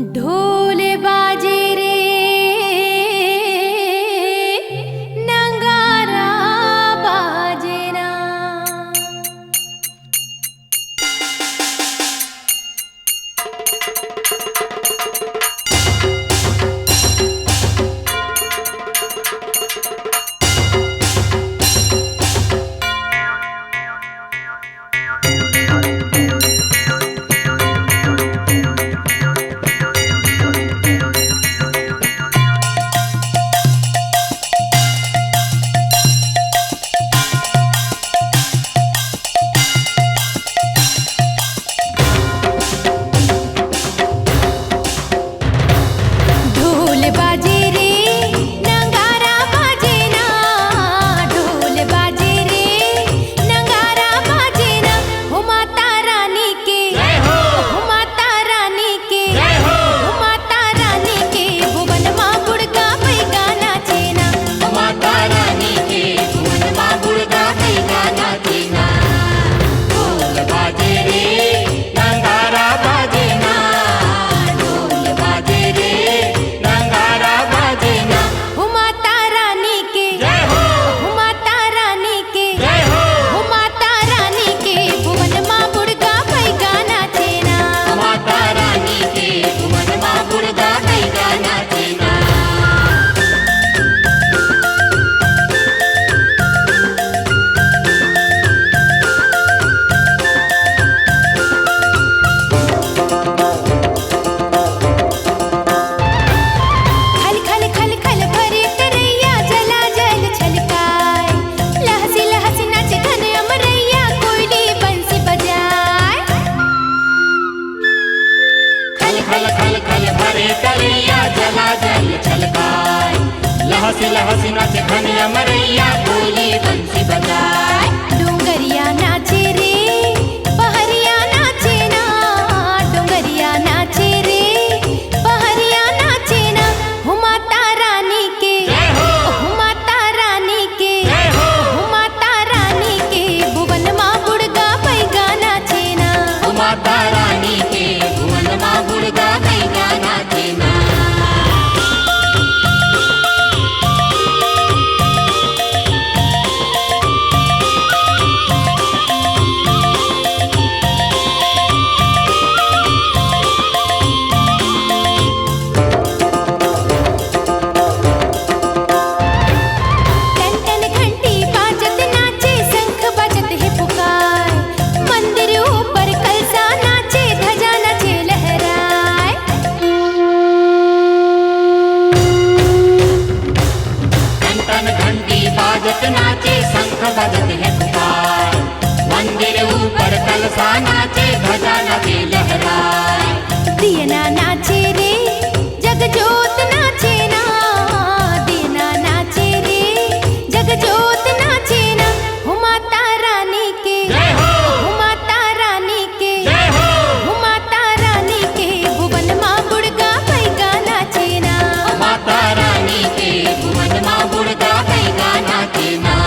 ढोल बाजे रे नगारा बाजे ना। लहसी लहसी नाचे खनिया मरैया बोली बंसी बजाए। डोंगरिया नाचे रे पहरिया नाचे ना, डोंगरिया नाचे रे पहरिया नाचे ना। हो माता रानी के, हो माता रानी के, हो माता रानी के भुवन माँ बुड़गा पैगा नाचे ना। हो माता रानी के भुवन माँ बुड़गा पैगा नाचे ना। बाजत नाचे शंख बजत है पुकार, मंदिर ऊपर कलसा नाचे ध्वजा नाचे लहराए। दियना नाचे रे जगजोत नाचे ना, दियना नाचे रे जगजोत नाचे ना। हो माता रानी के, हो माता रानी के, हो माता रानी के भुवन माँ बुड़गा पैगा नाचे ना। माता रानी के भुवन माँ बुड़गा पैगा नाचे ना।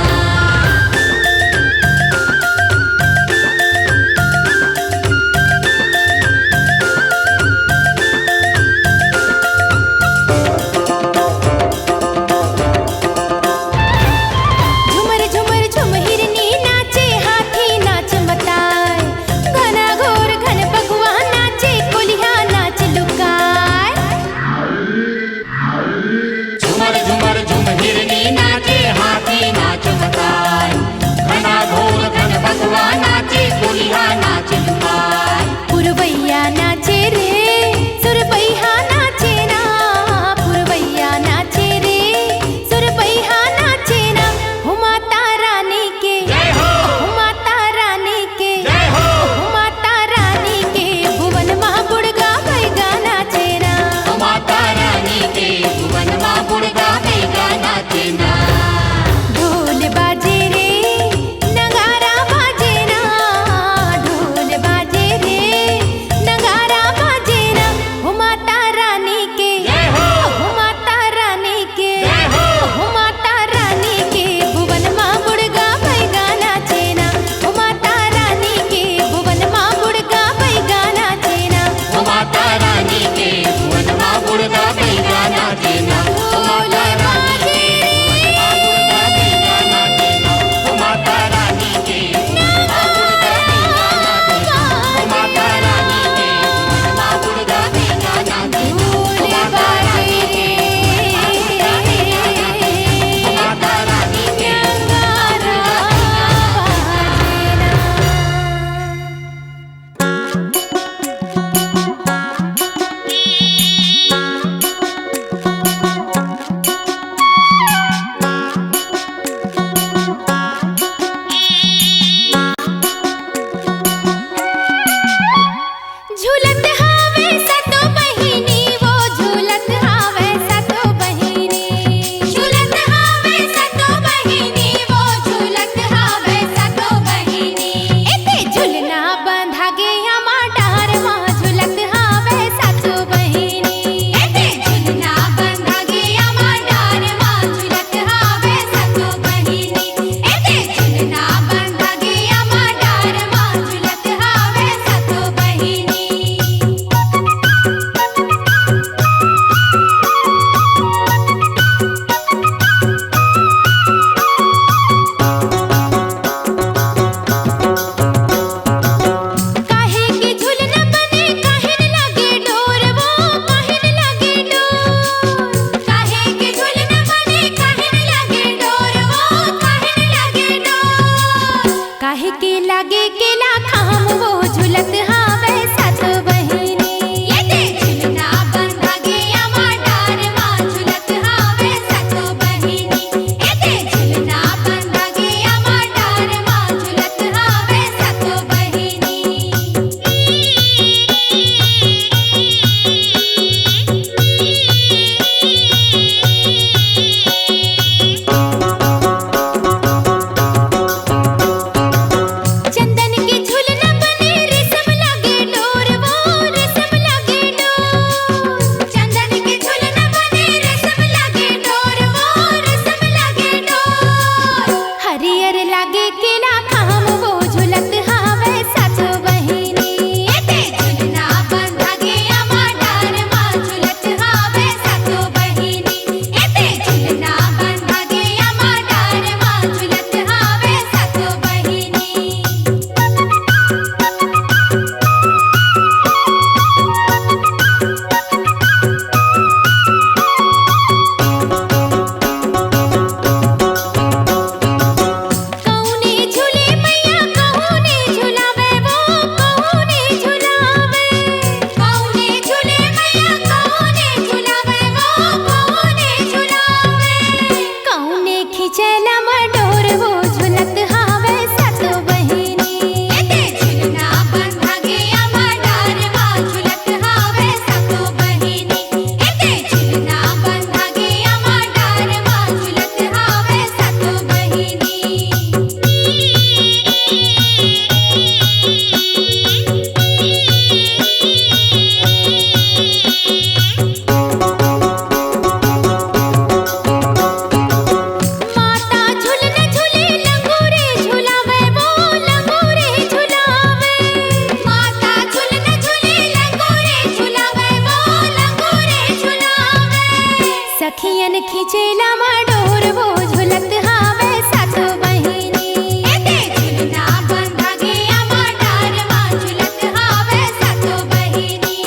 सखियन खिचेला माडोर वो झुलत हावे सातो बहिनी एते झुलना बंधा गे आमा डारवा झुलत हावे सातो बहिनी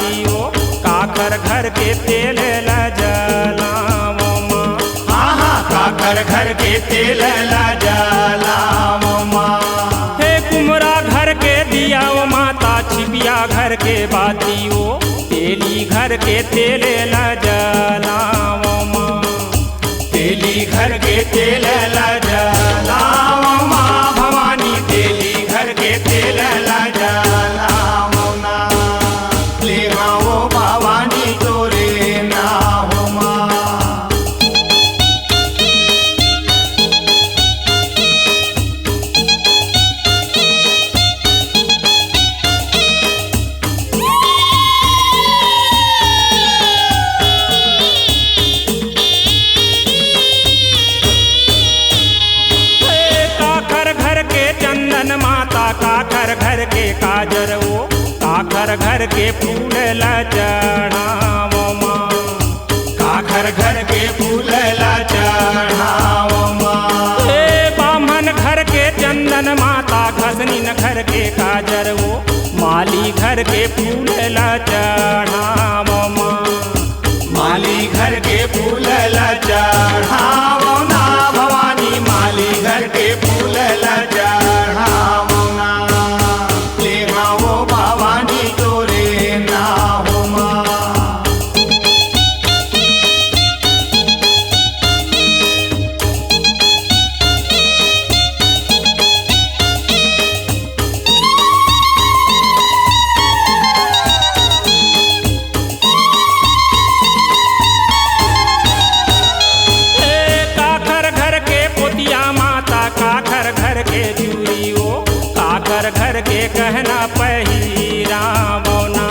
बाती ओ काकर घर के तेल ल जलाओ माँ। हाँ हाँ काकर घर के तेल ल जलाओ माँ। हे कुमरा घर के दिया ओ माता छिपिया घर के बाती ओ तेली घर के तेल ल जलाओ माँ। तेली घर के तेल ल जलाओ माँ भवानी तेली घर के तेल ल जलाओ ना। ले आओ भवानी तोरे नाम माँ। माता काकर घर के काजर ओ काकर घर के फूल ल चढ़ाओ माँ। काकर घर के फूल ल चढ़ाओ माँ। हे बामन घर के चंदन माता घसनीन घर के काजर ओ माली घर के फूल ल चढ़ाओ माँ। माली घर के फूल ल चढ़ाओ ना भवानी माली घर के फूल ल चढ़ाओ ना। ले आओ भवानी तोरे नाम माँ। काकर घर के चूड़ी ओ काकर घर के गहना पहिरावो ना।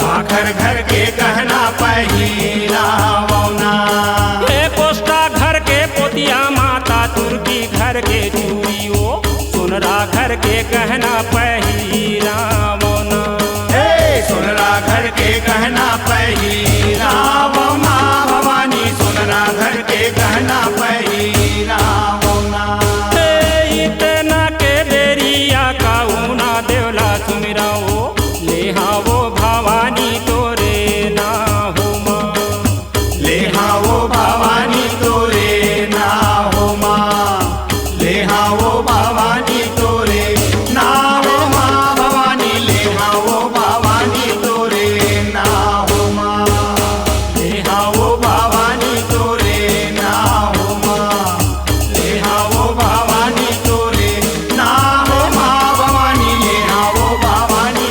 काकर घर के गहना पहिरावो ना। हे कोष्टा घर के पोतिया माता तुर्की घर के चूड़ी ओ सुनरा घर के गहना पहिरावो ना। हे सुनरा घर के गहना पहिरावो माँ भवानी सुनरा घर के गहना पहिरावो ना। इतना के बेरिया काऊना देवला सुमिरा ओ ले हावो भवानी तोरे ना हो माँ। ले हावो भवानी तोरे ना हो माँ। ले हावो भवानी तोरे ना हो माँ भवानी ले हावो भवानी तोरे ना हो माँ। ले हावो भवानी तोरे ना हो माँ। ले हावो भवानी तोरे ना हो माँ भवानी ले हावो भवानी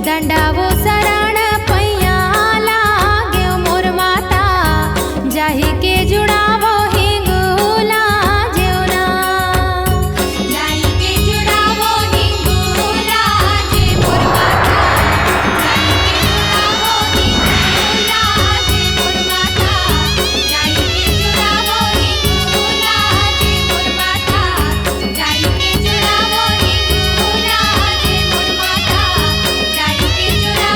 दंडावो शरण पैया लागे मोर माता जाहि के जुड़ावो हिंगुला जेवना जाई के जुड़ावो हिंगुला जे मोर माता जाई के जुड़ावो हिंगुला जे मोर माता जाई के जुड़ावो हिंगुला जे मोर माता जाई के जुड़ावो हिंगुला जे मोर माता जाई के जुड़ावो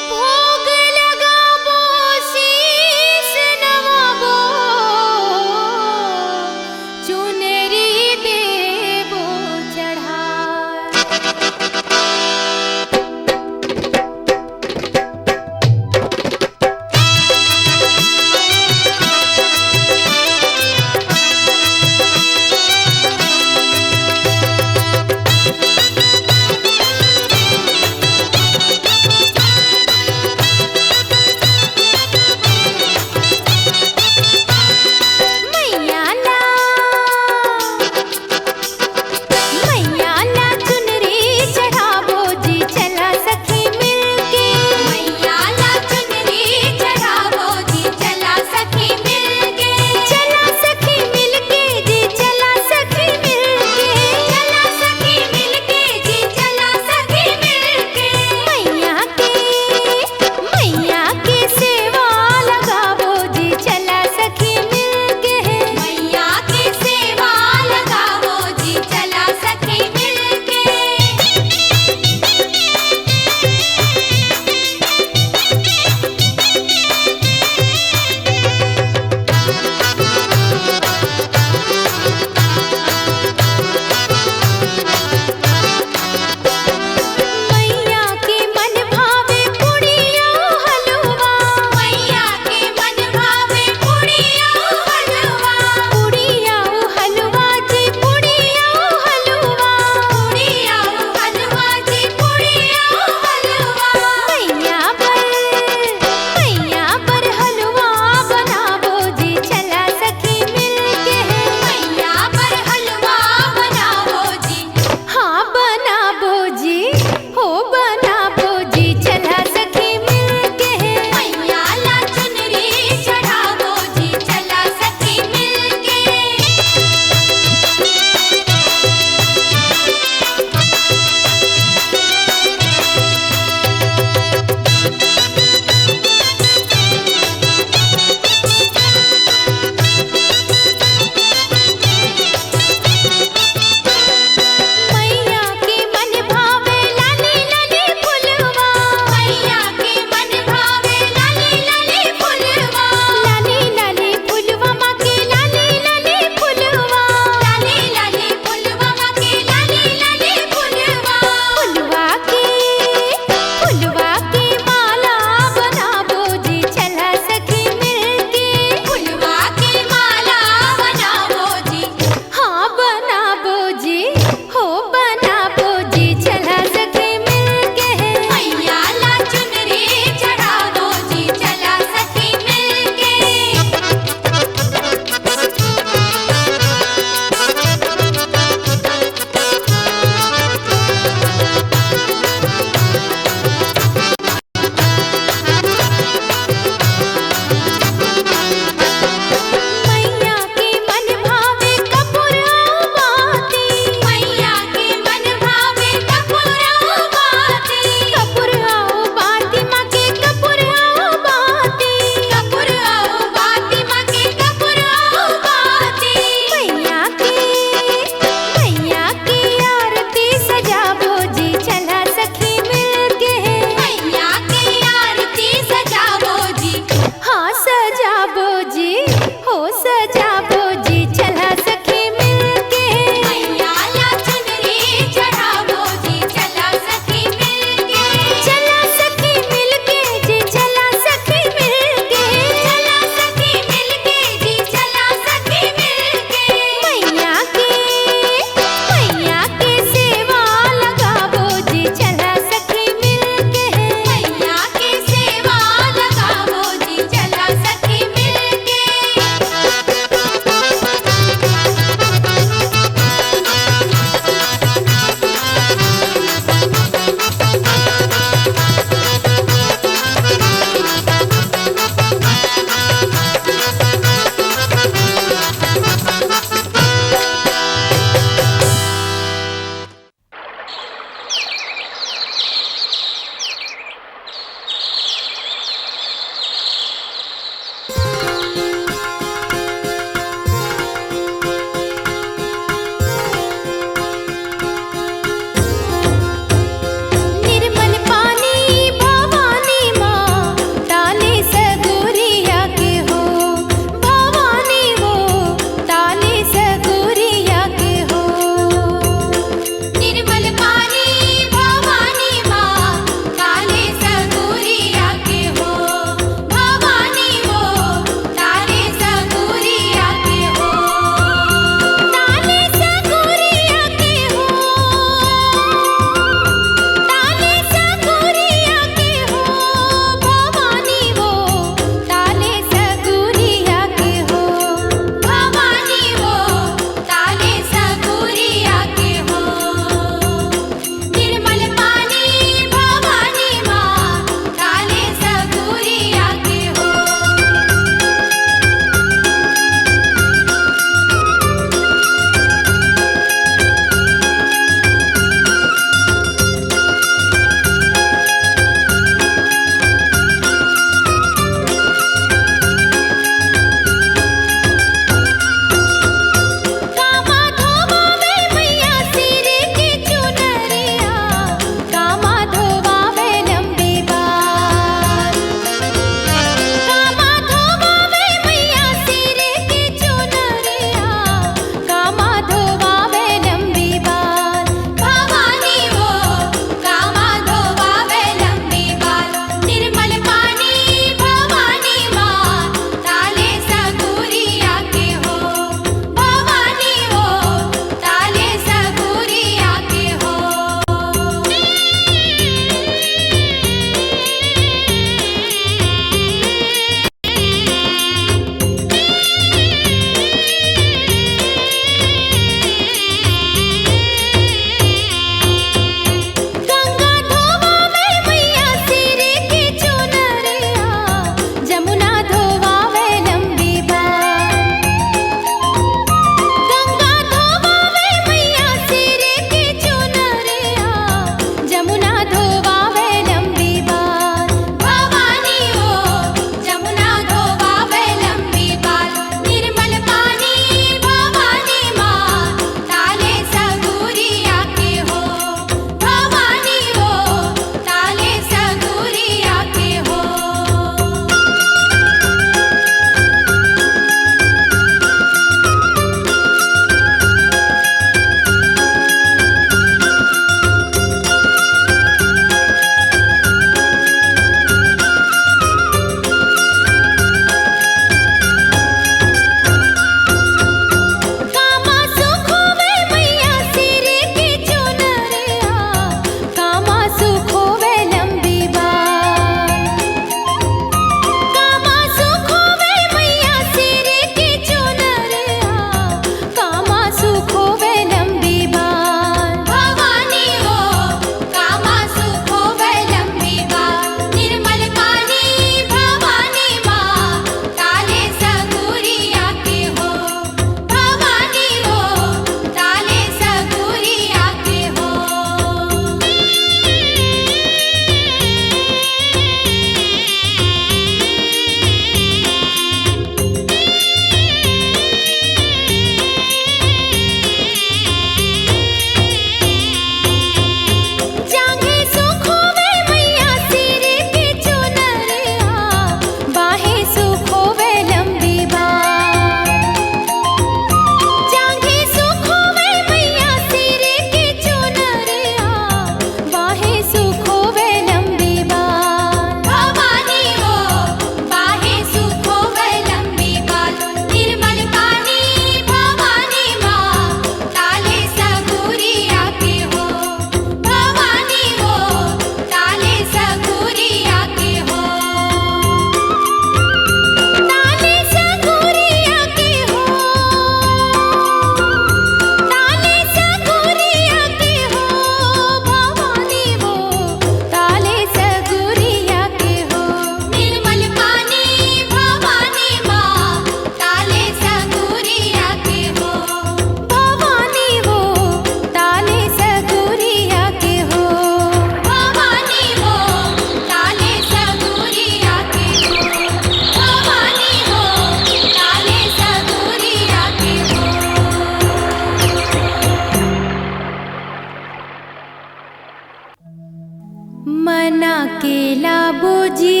लाबो जी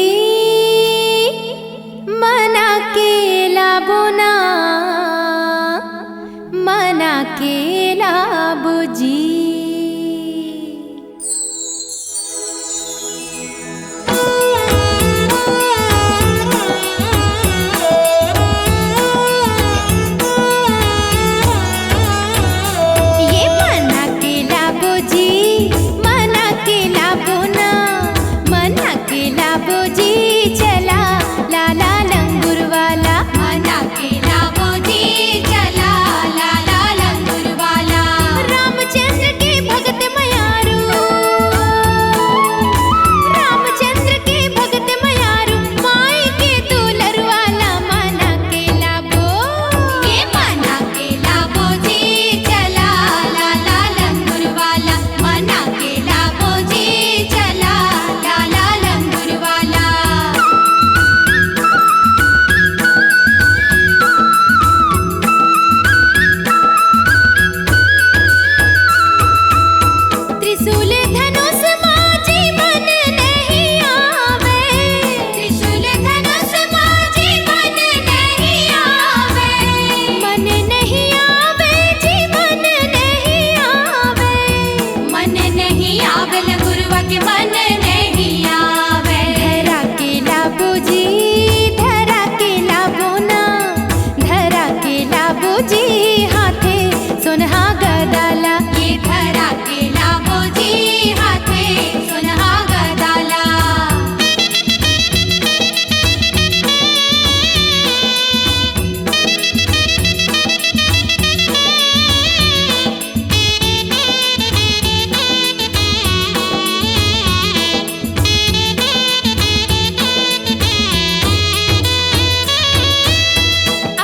मना के लाबो ना मना के लाबो जी ये मना के लाबो जी मना के लाबो ना मना के लाबो जी चला लाला लंगूर वाला मना के लाबो जी चला लाला लंगूर वाला। रामचंद्र के भगत मयारू रामचंद्र के भगत मयारू माई के दुलर वाला मना के लाबो ये मना के लाबो जी चला लाला लंगूर वाला। मना के लाबो जी चला लाला लंगूर वाला। त्रिशूल धनुष माजी मन नहीं आवे त्रिशूल धनुष माजी मन नहीं आवे। मन नहीं आवे जी मन नहीं आवे मन नहीं आवे लंगूरवा के मन नहीं आवे। धरा के लाबो जी धरा के लाबो ना धरा के लाबो जी हाथे सोनहा गदाला ये धरा के लाबो जी हाथे सोनहा गदाला।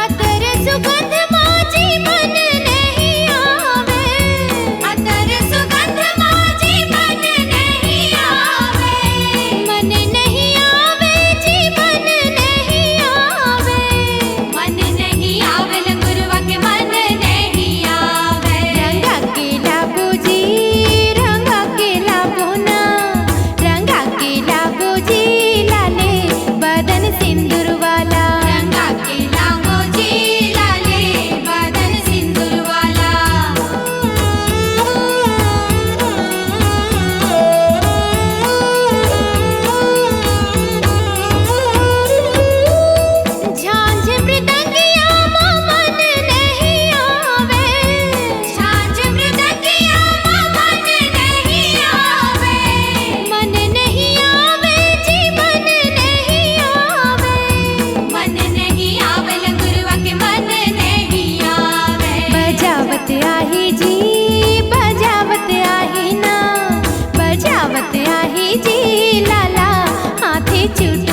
अतर सुगंध माजी मन नहीं आवे अतर सुगंध माजी मन नहीं आवे। मन नहीं आवे जी मन नहीं आवे मन नहीं आवे लंगूरवा के मन नहीं आवे। रंगा के लाबो जी रंगा के लाबो ना रंगा के लाबो जी लाले बदन सिंदूर वाला रंगा के लाबो जी लाले बदन सिंदूर वाला। झांझ मृदंगिया मन नहीं आवे झांझ मृदंगिया मन नहीं आवे। मन नहीं आवे जी मन नहीं आवे मन नहीं आवे लंगूरवा के मन नहीं आवे। बजावत आही जी बजावत आही ना बजावत आही जी लाला हाथी चूट